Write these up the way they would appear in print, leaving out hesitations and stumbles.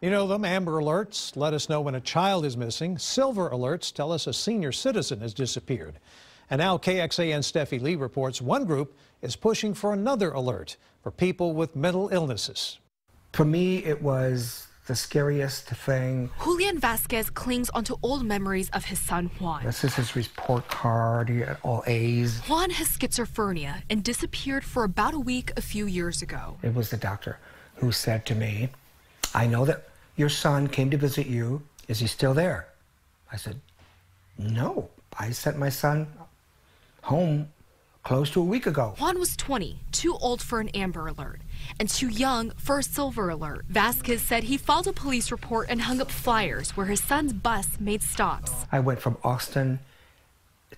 You know them, amber alerts let us know when a child is missing. Silver alerts tell us a senior citizen has disappeared. And now KXAN Steffi Lee reports one group is pushing for another alert for people with mental illnesses. For me, it was the scariest thing. Julian Vasquez clings onto old memories of his son Juan. This is his report card. He had all A's. Juan has schizophrenia and disappeared for about a week a few years ago. It was the doctor who said to me, "I know that your son came to visit you. Is he still there?" I said, "No, I sent my son home close to a week ago." Juan was 20, too old for an Amber Alert, and too young for a Silver Alert. Vasquez said he filed a police report and hung up flyers where his son's bus made stops. I went from Austin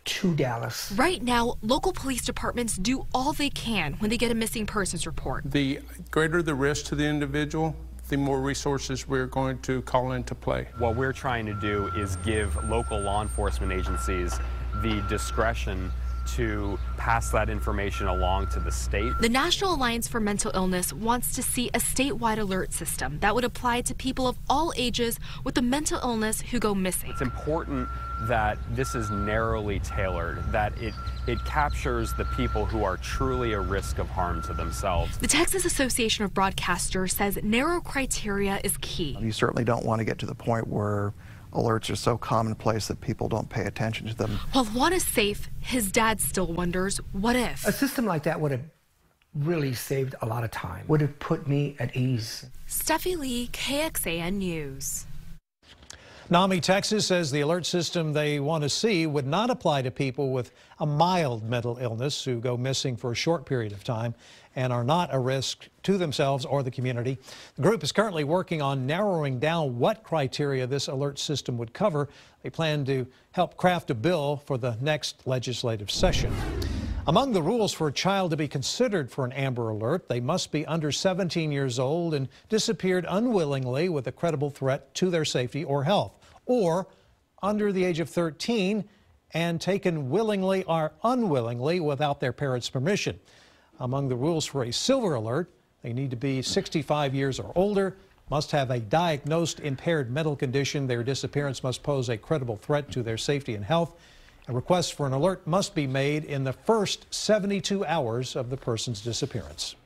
to Dallas. Right now, local police departments do all they can when they get a missing persons report. The greater the risk to the individual, the more resources we're going to call into play. What we're trying to do is give local law enforcement agencies the discretion to pass that information along to the state. The National Alliance for Mental Illness wants to see a statewide alert system that would apply to people of all ages with a mental illness who go missing. It's important that this is narrowly tailored, that it captures the people who are truly a risk of harm to themselves. The Texas Association of Broadcasters says narrow criteria is key. You certainly don't want to get to the point where alerts are so commonplace that people don't pay attention to them. While Juan is safe, his dad still wonders, what if? A system like that would have really saved a lot of time, would have put me at ease. Steffi Lee, KXAN News. Nami Texas says the alert system they want to see would not apply to people with a mild mental illness who go missing for a short period of time and are not a risk to themselves or the community. The group is currently working on narrowing down what criteria this alert system would cover. They plan to help craft a bill for the next legislative session. Among the rules for a child to be considered for an Amber Alert, they must be under 17 years old and disappeared unwillingly with a credible threat to their safety or health, or under the age of 13 and taken willingly or unwillingly without their parents' permission. Among the rules for a Silver Alert, they need to be 65 years or older, must have a diagnosed impaired mental condition, their disappearance must pose a credible threat to their safety and health. A request for an alert must be made in the first 72 hours of the person's disappearance.